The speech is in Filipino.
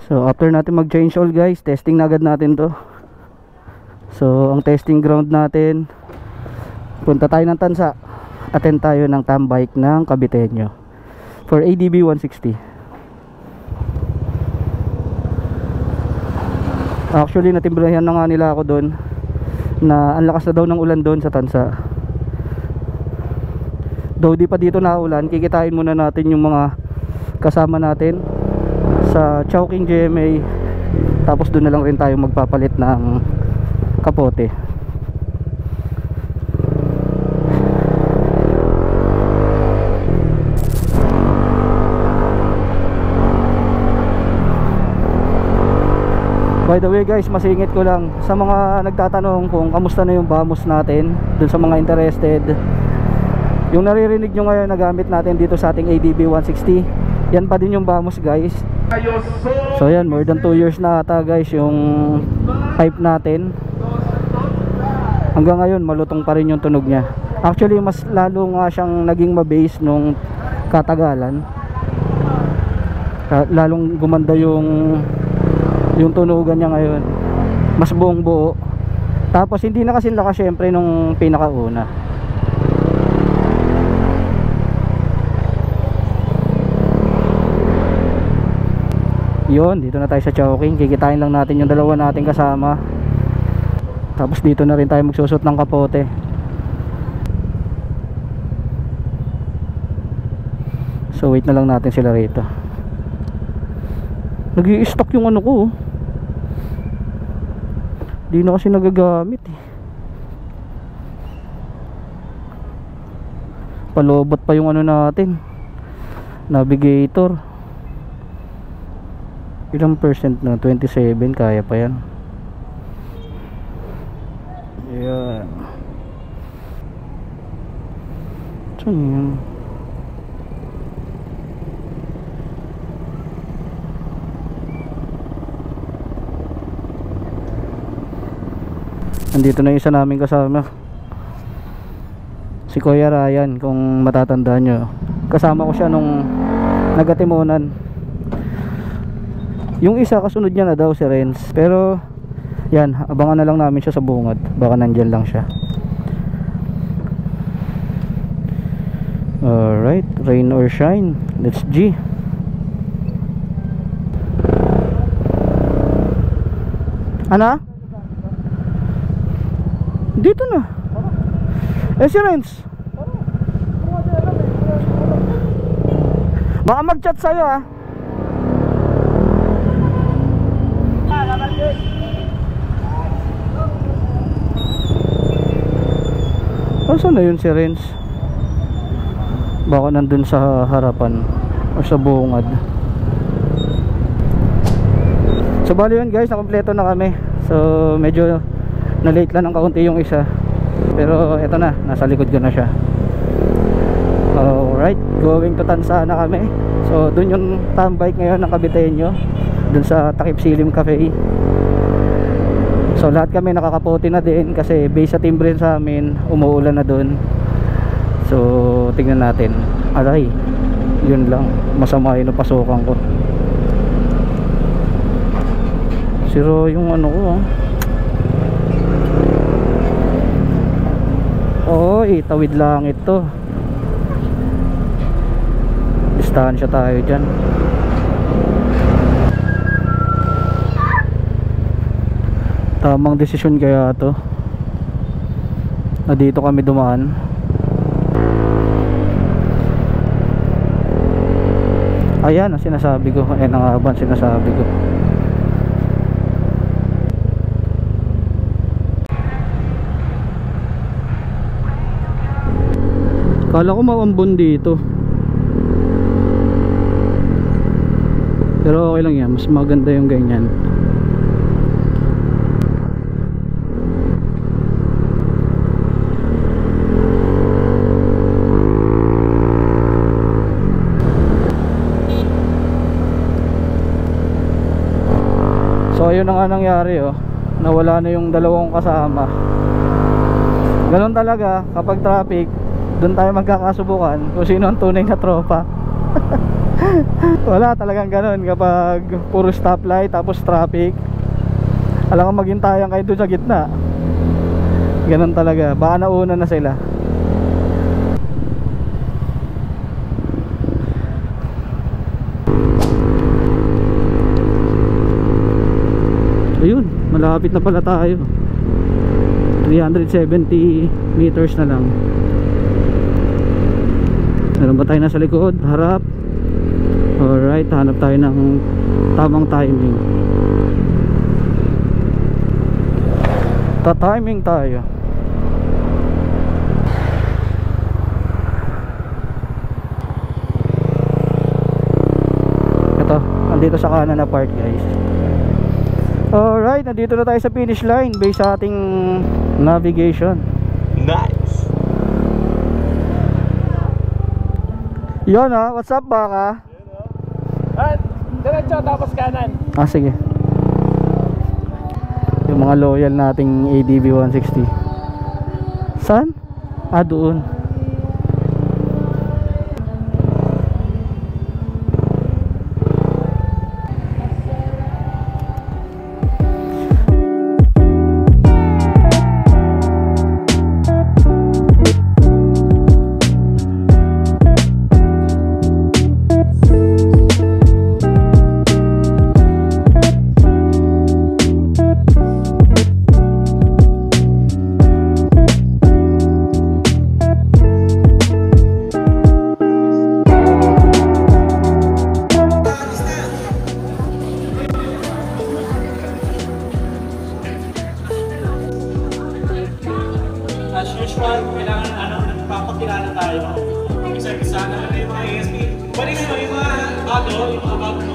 So after natin mag change oil guys, testing na agad natin to. So ang testing ground natin, punta tayo ng Tansa, attend tayo ng tambike ng Caviteño for ADB 160. Actually natimbrahan na nga nila ako doon na ang lakas na daw ng ulan doon sa Tansa. Though di pa dito na ulan, kikitain muna natin yung mga kasama natin sa Chowking GMA, tapos doon na lang rin tayo magpapalit ng kapote. By the way guys, masingit ko lang sa mga nagtatanong kung kamusta na yung Vamos natin, dun sa mga interested. Yung naririnig nyo ngayon na gamit natin dito sa ating ADB 160, yan pa din yung Vamos guys. So yan, more than 2 years na ata guys yung pipe natin. Hanggang ngayon malutong pa rin yung tunog niya. Actually mas lalo nga siyang naging mabase nung katagalan. Lalong gumanda yung tunugan niya ngayon. Mas buong buo. Tapos hindi na kasi lakas syempre nung pinakauna. Yun, dito na tayo sa Chowking. Kikitain lang natin yung dalawa nating kasama. Tapos dito na rin tayo magsusot ng kapote. So wait na lang natin sila rito. Nag-i-stock yung ano ko. Di na kasi nagagamit eh. Palobot pa yung ano natin, navigator. Ilang percent na? 27, kaya pa yan. Ayan. Saan yun? Nandito na yung isa namin kasama, si Kuya Ryan, kung matatandaan nyo. Kasama ko siya nung nagatimonan. Yung isa kasunod niya na daw, si Renz. Pero yan, abangan na lang namin siya sa bungad. Baka nandyan lang siya. Alright, rain or shine, let's G. Ano? Dito na. Si Renz, baka mag-chat sa'yo ah. Saan na yun si Renz? Baka nandun sa harapan o sa bungad. So bali yun guys, nakompleto na kami. So medyo na-late lang ng kaunti yung isa, pero eto na, nasa likod ko na siya. Alright, going to Tansa na kami. So dun yung tambike ngayon ng Caviteño, dun sa Takip Silim Cafe. So lahat kami nakakapote na din kasi base sa timbre sa amin, umuulan na dun. So tingnan natin. Aray, yun lang, masama yung napasukan ko. Siro yung ano ko ah. Oy, tawid lang ito. Distansya tayo dyan. Tamang desisyon kaya to na dito kami dumaan. Ayan ang sinasabi ko. Ayan ang haban sinasabi ko. Kala ko mawambon dito, pero okay lang yan. Mas maganda yung ganyan. So ayun na nga nangyari oh. Nawala na yung dalawang kasama. Ganon talaga kapag traffic, doon tayo magkakasubukan kung sino ang tunay na tropa. Wala talagang ganun kapag puro stoplight tapos traffic. Alam ko maghintayan kayo doon sa gitna. Ganun talaga, baka nauna na sila. Ayun, malapit na pala tayo. 370 meters na lang. Meron ba tayo nasa likod? Harap. Alright, hanap tayo ng tamang timing. Ta-timing tayo. Ito, andito sa kanan na part, guys. Alright, nandito na tayo sa finish line based sa ating navigation. Nice. Yon ha, what's up baka? Diretso tapos kanan. Ah sige. Yung mga loyal nating ADV 160. Saan? Ah doon. As usual, kailangan nagpapakilala tayo. Isa-isa na yung mga ASP. Pwede naman yung mga bago, yung mga bago